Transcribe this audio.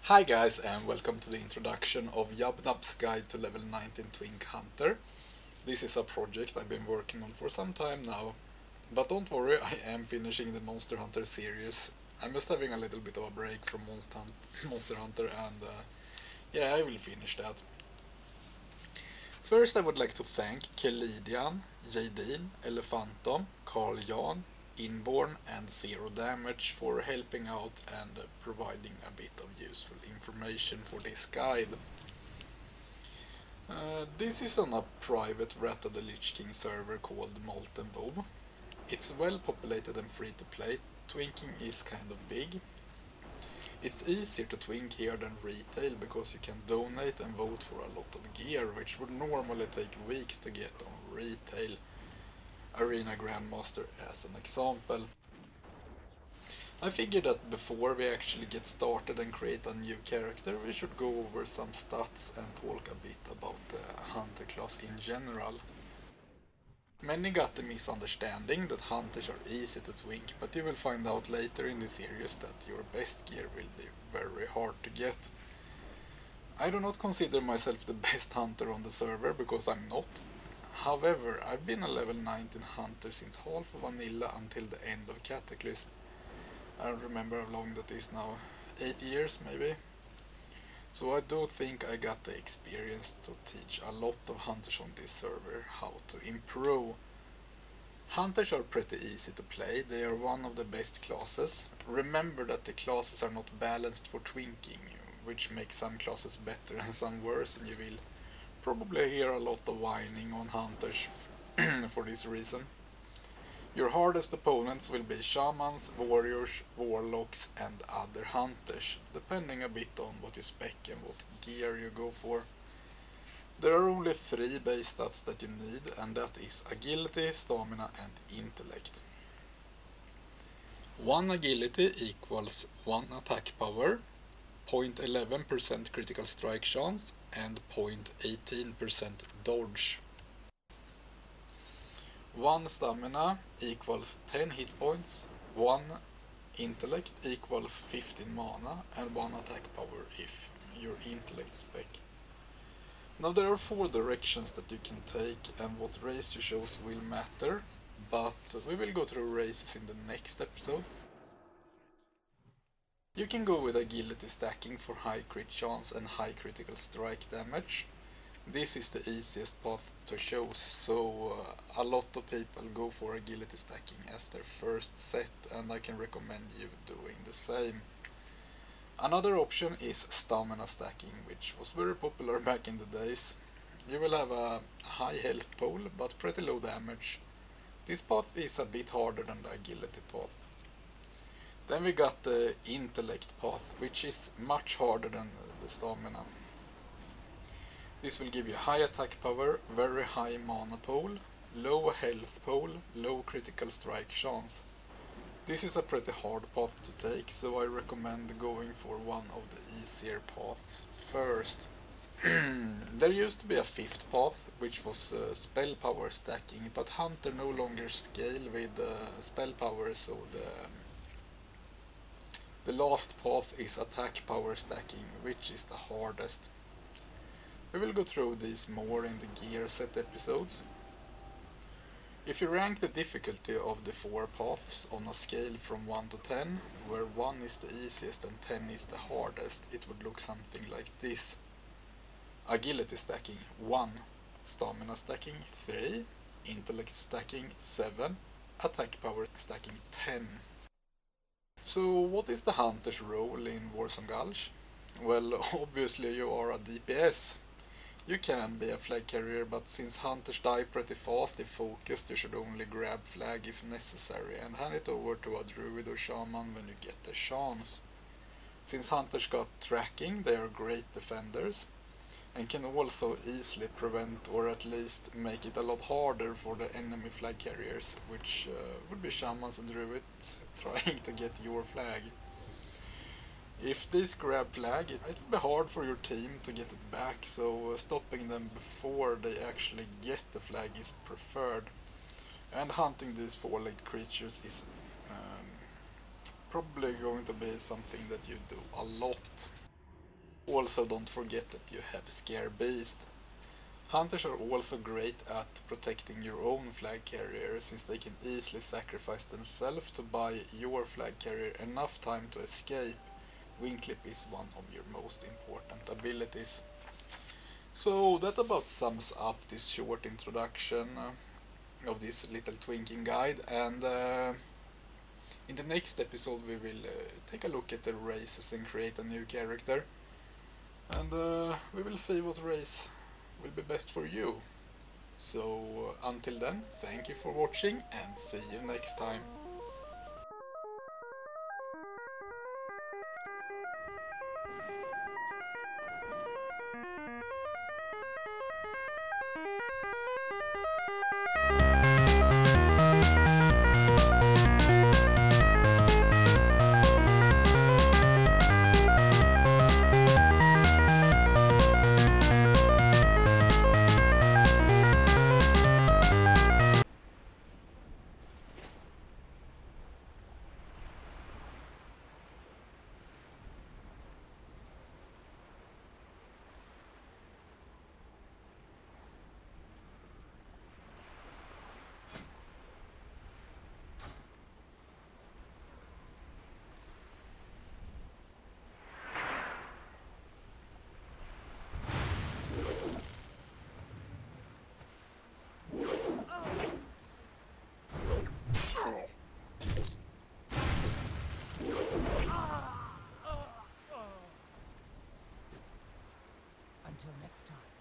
Hi guys and welcome to the introduction of Yubnubbs Guide to Level 19 Twink Hunter. This is a project I've been working on for some time now, but don't worry, I am finishing the Monster Hunter series. I'm just having a little bit of a break from Monster Hunter and yeah, I will finish that. First I would like to thank Kelidian, Jadin, Elephantom, Carl Jan, Inborn and Zero Damage for helping out and providing a bit of useful information for this guide. This is on a private Wrath of the Lich King server called Molten WoW. It's well populated and free to play. Twinking is kind of big. It's easier to twink here than retail because you can donate and vote for a lot of gear, which would normally take weeks to get on retail. Arena Grandmaster as an example. I figured that before we actually get started and create a new character, we should go over some stats and talk a bit about the Hunter class in general. Many got the misunderstanding that Hunters are easy to twink, but you will find out later in the series that your best gear will be very hard to get. I do not consider myself the best Hunter on the server because I'm not. However, I've been a level 19 Hunter since half of Vanilla until the end of Cataclysm. I don't remember how long that is now, 8 years maybe. So I do think I got the experience to teach a lot of Hunters on this server how to improve. Hunters are pretty easy to play, they are one of the best classes. Remember that the classes are not balanced for twinking, which makes some classes better and some worse, and you will probably hear a lot of whining on Hunters for this reason. Your hardest opponents will be Shamans, Warriors, Warlocks and other Hunters, depending a bit on what you spec and what gear you go for. There are only 3 base stats that you need, and that is Agility, Stamina and Intellect. 1 Agility equals 1 attack power, 0.11% critical strike chance and 0.18% dodge. 1 stamina equals 10 hit points, 1 intellect equals 15 mana and 1 attack power if your intellect spec. Now there are 4 directions that you can take and what race you choose will matter, but we will go through races in the next episode. You can go with agility stacking for high crit chance and high critical strike damage. This is the easiest path to choose, so a lot of people go for agility stacking as their first set, and I can recommend you doing the same. Another option is stamina stacking, which was very popular back in the days. You will have a high health pool but pretty low damage. This path is a bit harder than the agility path. Then we got the intellect path, which is much harder than the stamina. This will give you high attack power, very high mana pool, low health pool, low critical strike chance. This is a pretty hard path to take, so I recommend going for one of the easier paths first. There used to be a 5th path, which was spell power stacking, but Hunter no longer scale with spell power, so the last path is attack power stacking, which is the hardest. We will go through these more in the gear set episodes. If you rank the difficulty of the 4 paths on a scale from 1 to 10, where 1 is the easiest and 10 is the hardest, it would look something like this. Agility stacking 1, stamina stacking 3, intellect stacking 7, attack power stacking 10. So what is the Hunter's role in Warsong Gulch? Well, obviously you are a DPS. You can be a flag carrier, but since Hunters die pretty fast if focused, you should only grab flag if necessary and hand it over to a druid or shaman when you get the chance. Since Hunters got tracking, they are great defenders and can also easily prevent or at least make it a lot harder for the enemy flag carriers, which would be shamans and druids trying to get your flag. If these grab flag, it will be hard for your team to get it back, so stopping them before they actually get the flag is preferred. And hunting these 4-legged creatures is probably going to be something that you do a lot. Also, don't forget that you have Scare Beast. Hunters are also great at protecting your own flag carrier, since they can easily sacrifice themselves to buy your flag carrier enough time to escape. Wing Clip is one of your most important abilities. So that about sums up this short introduction of this little twinking guide, and in the next episode we will take a look at the races and create a new character, and we will see what race will be best for you. So until then, thank you for watching and see you next time. Until next time.